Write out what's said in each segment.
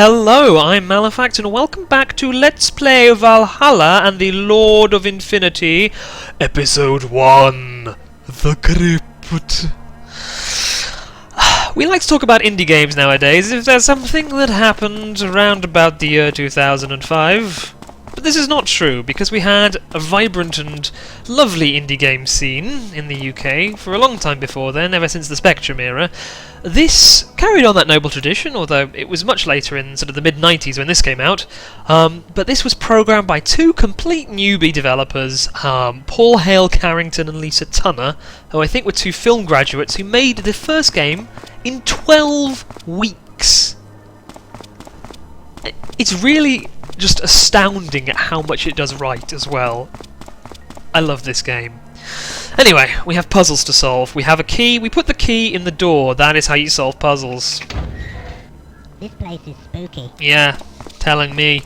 Hello, I'm Malefact and welcome back to Let's Play Valhalla and the Lord of Infinity, Episode 1, The Crypt. We like to talk about indie games nowadays if there's something that happened around about the year 2005. But this is not true, because we had a vibrant and lovely indie game scene in the UK for a long time before then, ever since the Spectrum era. This carried on that noble tradition, although it was much later in sort of the mid-90s when this came out. But this was programmed by two complete newbie developers, Paul Hale-Carrington and Lisa Tunner, who I think were two film graduates who made the first game in 12 weeks. It's really just astounding at how much it does right as well. I love this game. Anyway, we have puzzles to solve. We have a key. We put the key in the door. That is how you solve puzzles. This place is spooky. Yeah, telling me.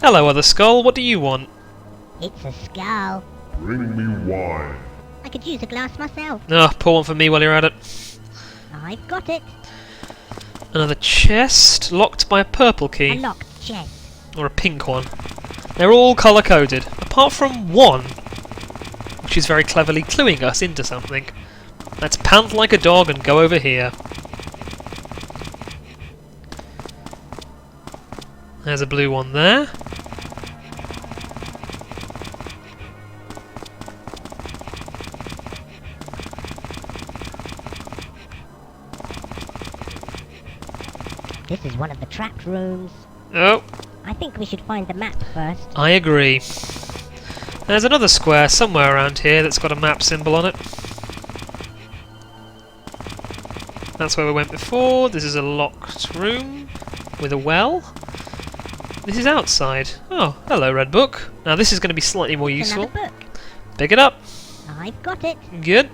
Hello, other skull. What do you want? It's a skull. Bring me wine. I could use a glass myself. Oh, pour one for me while you're at it. I've got it. Another chest, locked by a purple key. A locked chest. Or a pink one. They're all colour-coded, apart from one, which is very cleverly cluing us into something. Let's pant like a dog and go over here. There's a blue one there. This is one of the trapped rooms. Oh, I think we should find the map first. I agree. There's another square somewhere around here that's got a map symbol on it. That's where we went before. This is a locked room with a well. This is outside. Oh, hello, Red Book. Now this is going to be slightly more It's useful. another book. Pick it up. I've got it. Good.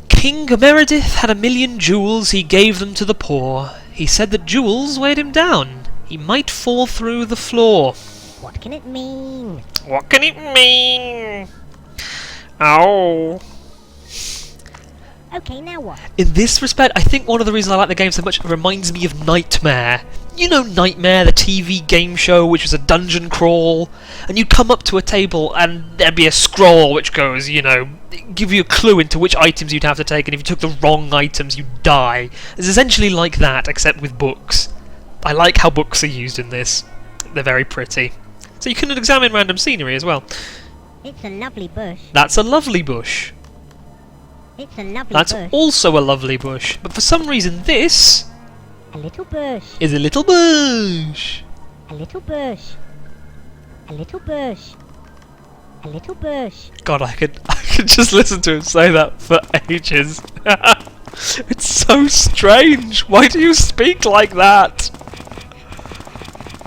King Meredith had 1,000,000 jewels, he gave them to the poor. He said that jewels weighed him down. He might fall through the floor. What can it mean? What can it mean? Ow. Okay, now what? In this respect, I think one of the reasons I like the game so much, it reminds me of Nightmare. You know Nightmare, the TV game show, which was a dungeon crawl, and you'd come up to a table and there'd be a scroll which goes, you know, give you a clue into which items you'd have to take, and if you took the wrong items, you'd die. It's essentially like that, except with books. I like how books are used in this. They're very pretty. So you can examine random scenery as well. It's a lovely bush. That's a lovely bush. It's a lovely That's bush. also a lovely bush. But for some reason this A little bush. is a little bush. A little bush. A little bush. A little bush. God, I could just listen to him say that for ages. It's so strange. Why do you speak like that?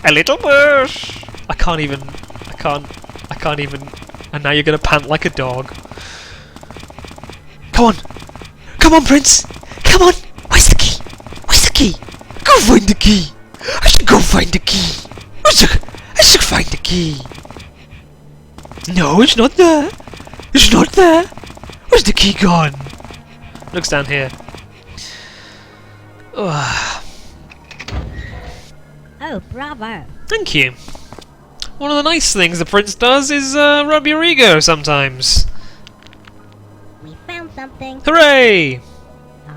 A little bush. I can't even. And now you're gonna pant like a dog. Come on! Come on, Prince! Come on! Where's the key? Where's the key? Go find the key! I should go find the key! I should find the key! No, it's not there! It's not there! Where's the key gone? Looks down here. Ugh. Oh, bravo. Thank you. One of the nice things the Prince does is rub your ego sometimes. We found something. Hooray!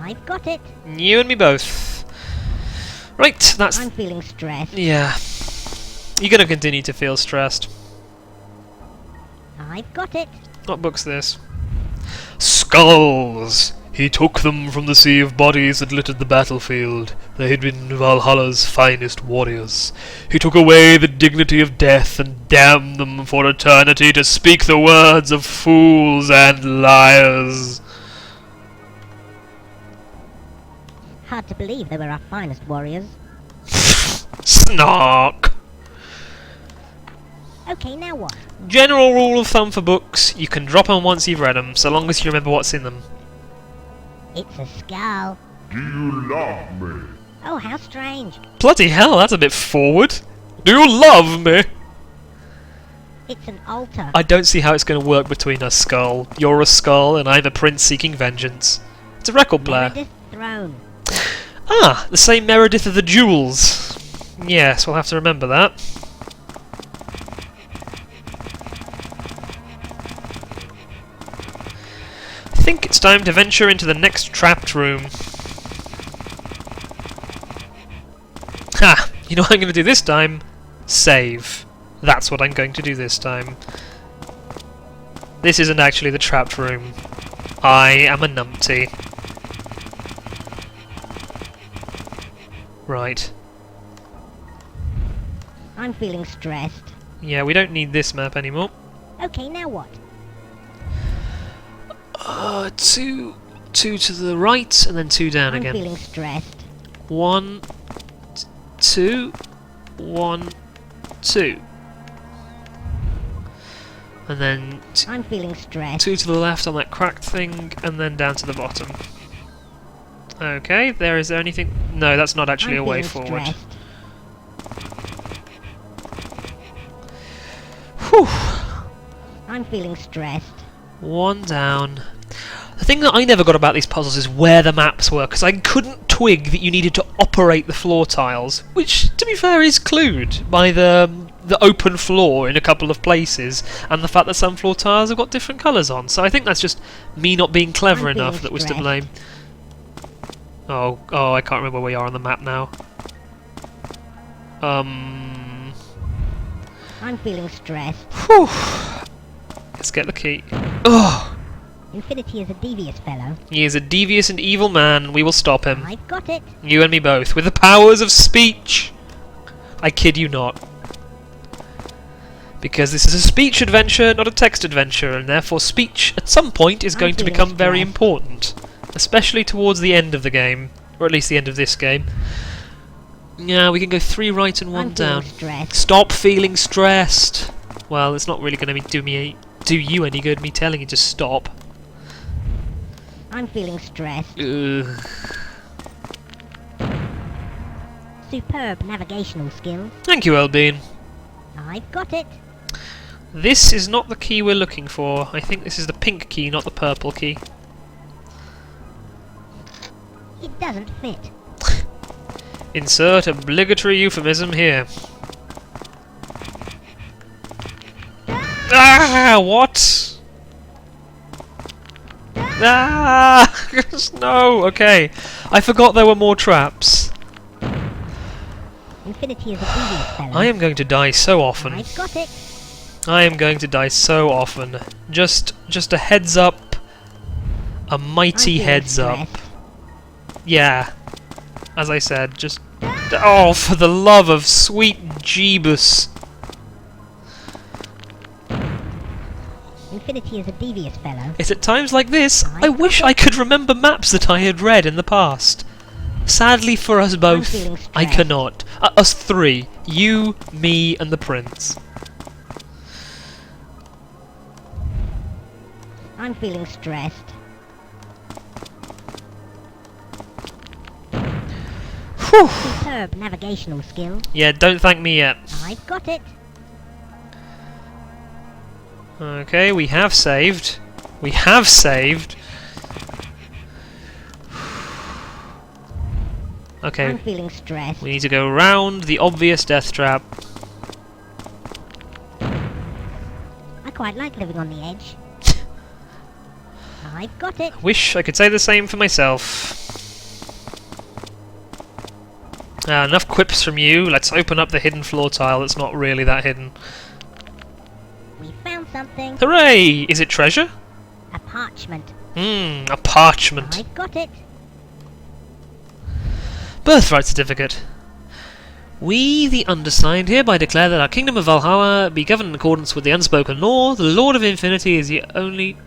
I've got it. You and me both. Right, that's... I'm feeling stressed. Yeah. You're gonna continue to feel stressed. I've got it. What book's this? Skulls! He took them from the sea of bodies that littered the battlefield. They had been Valhalla's finest warriors. He took away the dignity of death and damned them for eternity to speak the words of fools and liars. Hard to believe they were our finest warriors. Snark! Okay, now what? General rule of thumb for books, you can drop them once you've read them, so long as you remember what's in them. It's a skull. Do you love me? Oh, how strange. Bloody hell, that's a bit forward. Do you love me? It's an altar. I don't see how it's going to work between us, Skull. You're a skull, and I'm a prince seeking vengeance. It's a record player. Meredith's throne. Ah, the same Meredith of the Jewels. Yes, we'll have to remember that. I think it's time to venture into the next trapped room. Ha! You know what I'm going to do this time? Save. That's what I'm going to do this time. This isn't actually the trapped room. I am a numpty. Right. I'm feeling stressed. Yeah, we don't need this map anymore. Okay, now what? Two to the right, and then two down I'm again. feeling stressed. 1, 2, 1, 2. And then I'm feeling stressed. 2 to the left on that cracked thing, and then down to the bottom. Okay, is there anything? No, that's not actually a way forward. Stressed. Whew. I'm feeling stressed. 1 down. The thing that I never got about these puzzles is where the maps were, because I couldn't twig that you needed to operate the floor tiles, which, to be fair, is clued by the open floor in a couple of places, and the fact that some floor tiles have got different colours on. So I think that's just me not being clever I'm enough feeling that was to stressed. blame. Oh, I can't remember where we are on the map now. I'm feeling stressed. Whew. Let's get the key. Oh, Infinity is a devious fellow. he is a devious and evil man. We will stop him. I've got it. You and me both, with the powers of speech. I kid you not. Because this is a speech adventure, not a text adventure, and therefore speech at some point is going to feeling become very stressed. important. Especially towards the end of the game. Or at least the end of this game. Yeah, we can go 3 right and 1 I'm down. feeling stressed. Stop feeling stressed! Well, it's not really going to do you any good, me telling you to stop. I'm feeling stressed. Ugh. Superb navigational skill. Thank you, Elbean. I've got it. This is not the key we're looking for. I think this is the pink key, not the purple key. It doesn't fit. Insert obligatory euphemism here. Ah, what? Ah, no. Okay, I forgot there were more traps. Infinity is a devious fellow. I am going to die so often. I've got it. I am going to die so often. Just a heads up. A mighty I'm feeling heads up. stressed. Yeah. As I said, just... Oh, for the love of sweet Jeebus. Infinity is a devious fellow. It's at times like this I I've wish got I could remember maps that I had read in the past. Sadly for us both, feeling I stressed. cannot. Us 3. You, me, and the prince. I'm feeling stressed. Whew. Superb navigational skill. Yeah, don't thank me yet. I've got it. Okay, we have saved. We have saved. Okay, I'm feeling stressed. we need to go round the obvious death trap. I quite like living on the edge. I've got it. Wish I could say the same for myself. Enough quips from you. Let's open up the hidden floor tile that's not really that hidden. We found something. Hooray! Is it treasure? A parchment. A parchment. I've got it. Birthright certificate. We, the undersigned, hereby declare that our kingdom of Valhalla be governed in accordance with the unspoken law. The Lord of Infinity is the only...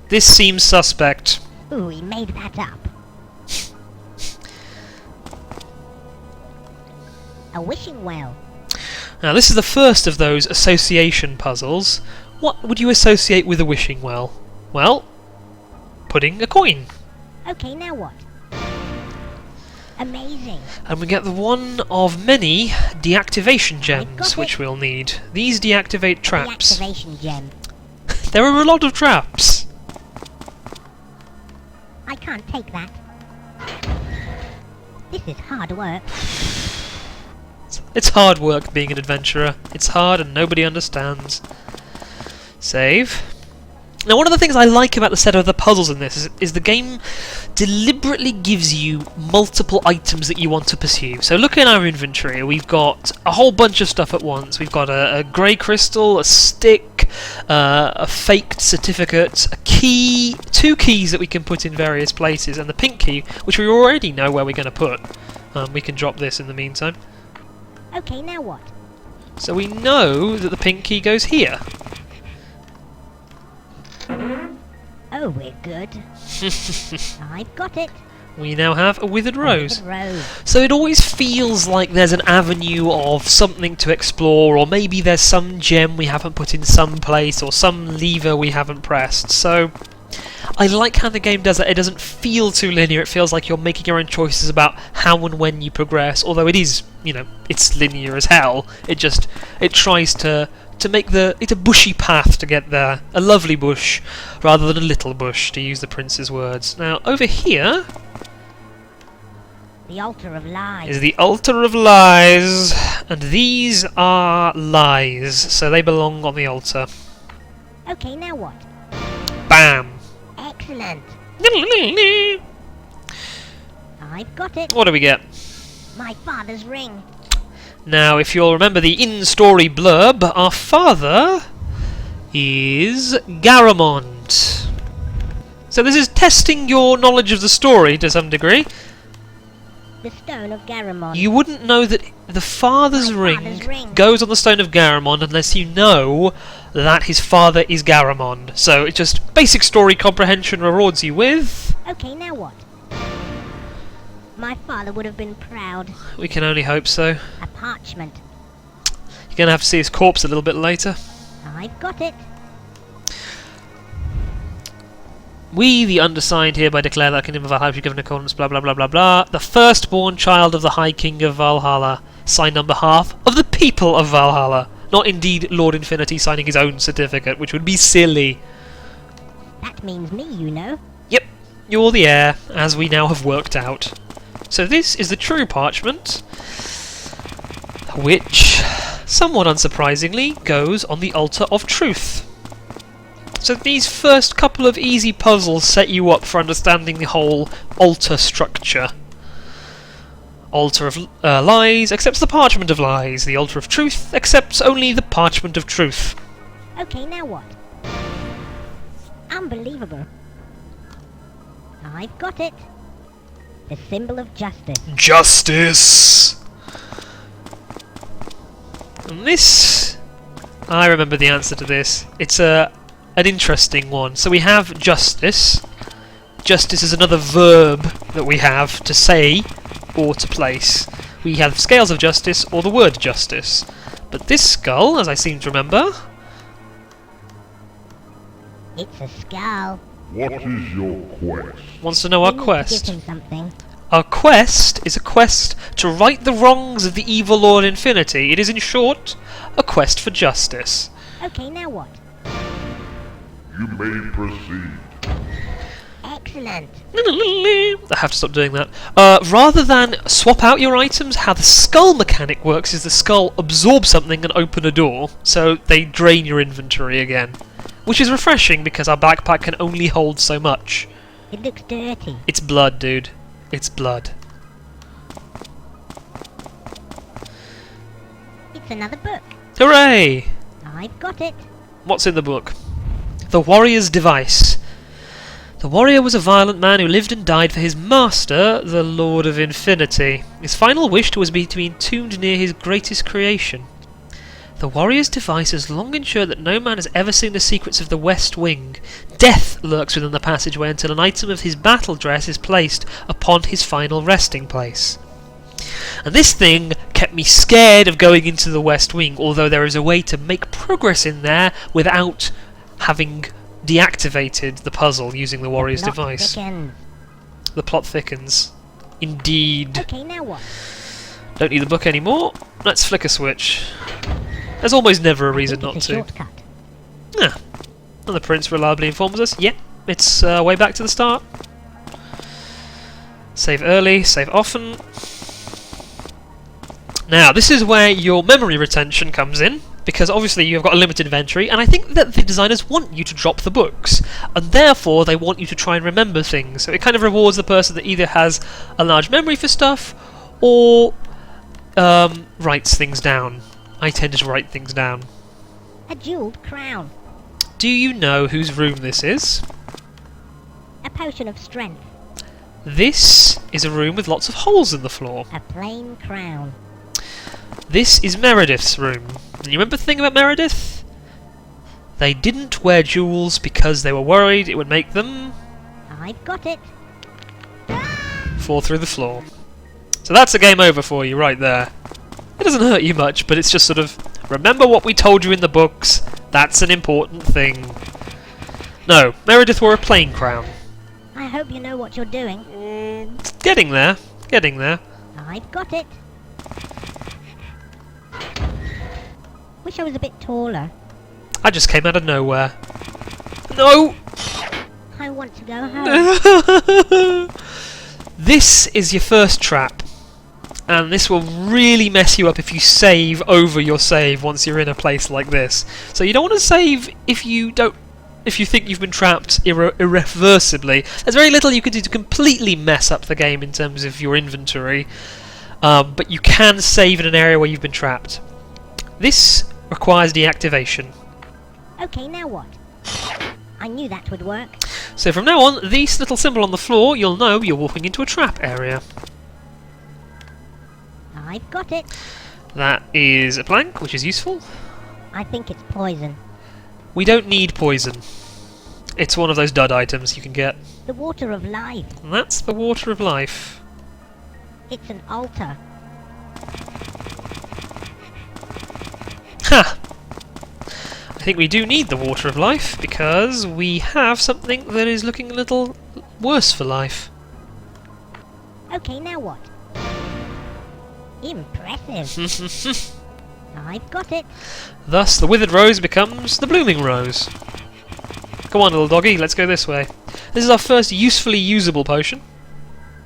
This seems suspect. Ooh, he made that up. A wishing well. Now, this is the first of those association puzzles. What would you associate with a wishing well? Well, putting a coin. Okay, now what? Amazing. And we get the one of many deactivation got gems, it. which we'll need. These deactivate traps. The activation gem. There are a lot of traps. can't take that. This is hard work. It's hard work being an adventurer. It's hard and nobody understands. Save. Now, one of the things I like about the set of the puzzles in this is the game deliberately gives you multiple items that you want to pursue. So look in our inventory, we've got a whole bunch of stuff at once. We've got a grey crystal, a stick, a faked certificate, a key, 2 keys that we can put in various places, and the pink key, which we already know where we're going to put. We can drop this in the meantime. Okay, now what? So we know that the pink key goes here. Oh, we're good. I've got it. We now have a withered rose. Withered rose. So it always feels like there's an avenue of something to explore, or maybe there's some gem we haven't put in some place, or some lever we haven't pressed. So I like how the game does that. It doesn't feel too linear. It feels like you're making your own choices about how and when you progress, although it is, you know, it's linear as hell. It tries to make it's a bushy path to get there. A lovely bush, rather than a little bush, to use the prince's words. Now, over here the altar of lies. Is the altar of lies, and these are lies, so they belong on the altar. Okay, now what? Bam! Excellent. I've got it. What do we get? My father's ring. Now, if you'll remember the in-story blurb, our father is Garamond. So this is testing your knowledge of the story to some degree. The stone of Garamond. You wouldn't know that the father's My ring father's ring goes on the stone of Garamond unless you know that his father is Garamond. So it's just basic story comprehension rewards you with... Okay, now what? My father would have been proud. We can only hope so. A parchment. You're going to have to see his corpse a little bit later. I've got it. We, the undersigned, hereby declare that Kingdom of Valhalla be given accordance, blah blah blah blah blah, the firstborn child of the High King of Valhalla, signed on behalf of the people of Valhalla. Not indeed Lord Infinity signing his own certificate, which would be silly. That means me, you know. Yep, you're the heir, as we now have worked out. So this is the true parchment, which, somewhat unsurprisingly, goes on the altar of truth. So these first couple of easy puzzles set you up for understanding the whole altar structure. Altar of lies accepts the parchment of lies. The altar of truth accepts only the parchment of truth. Okay, now what? Unbelievable. I've got it. The symbol of justice. Justice! And this... I remember the answer to this. It's an interesting one. So we have justice. Justice is another verb that we have to say or to place. We have scales of justice or the word justice. But this skull, as I seem to remember... It's a skull. What is your quest? Wants to know our We need to quest. give him something. Our quest is a quest to right the wrongs of the evil Lord Infinity. It is, in short, a quest for justice. Okay, now what? You may proceed. Excellent. I have to stop doing that. Rather than swap out your items, how the skull mechanic works is the skull absorbs something and open a door, so they drain your inventory again. Which is refreshing because our backpack can only hold so much. It looks dirty. It's blood, dude. It's blood. It's another book. Hooray! I've got it. What's in the book? The Warrior's Device. The warrior was a violent man who lived and died for his master, the Lord of Infinity. His final wish was to be entombed near his greatest creation. The warrior's device has long ensured that no man has ever seen the secrets of the West Wing. Death lurks within the passageway until an item of his battle dress is placed upon his final resting place. And this thing kept me scared of going into the West Wing, although there is a way to make progress in there without having deactivated the puzzle using the warrior's Plot device. thickens. The plot thickens. Indeed. Okay, now what? Don't need the book anymore. Let's flick a switch. There's almost never a reason not It's a to. shortcut. Ah. And the prince reliably informs us, yep, it's way back to the start. Save early, save often. Now, this is where your memory retention comes in, because obviously you've got a limited inventory, and I think that the designers want you to drop the books, and therefore they want you to try and remember things. So it kind of rewards the person that either has a large memory for stuff, or writes things down. I tend to write things down. A jeweled crown. Do you know whose room this is? A potion of strength. This is a room with lots of holes in the floor. A plain crown. This is Meredith's room. And you remember the thing about Meredith? They didn't wear jewels because they were worried it would make them I've got it. fall through the floor. So that's a game over for you right there. It doesn't hurt you much, but it's just sort of, remember what we told you in the books. That's an important thing. No, Meredith wore a plain crown. I hope you know what you're doing. Getting there. Getting there. I've got it. Wish I was a bit taller. I just came out of nowhere. No! I want to go home. This is your first trap. And this will really mess you up if you save over your save once you're in a place like this. So you don't want to save if you think you've been trapped irreversibly. There's very little you can do to completely mess up the game in terms of your inventory. But you can save in an area where you've been trapped. This requires deactivation. Okay, now what? I knew that would work. So from now on, this little symbol on the floor, you'll know you're walking into a trap area. I've got it. That is a plank, which is useful. I think it's poison. We don't need poison. It's one of those dud items you can get. The water of life. And that's the water of life. It's an altar. Ha! I think we do need the water of life, because we have something that is looking a little worse for life. Okay, now what? Impressive. I've got it. Thus, the withered rose becomes the blooming rose. Come on, little doggy, let's go this way. This is our first usefully usable potion.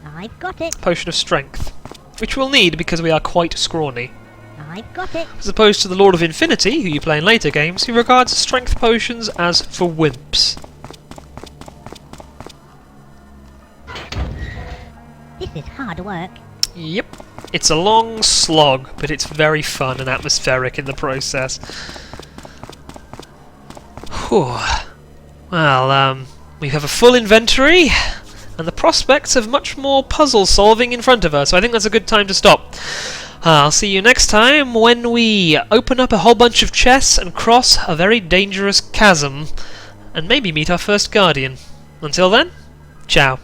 I've got it. Potion of strength. Which we'll need because we are quite scrawny. I've got it. As opposed to the Lord of Infinity, who you play in later games, who regards strength potions as for wimps. This is hard work. Yep. It's a long slog, but it's very fun and atmospheric in the process. Whew. Well, we have a full inventory, and the prospects of much more puzzle solving in front of us, so I think that's a good time to stop. I'll see you next time when we open up a whole bunch of chests and cross a very dangerous chasm, and maybe meet our first guardian. Until then, ciao.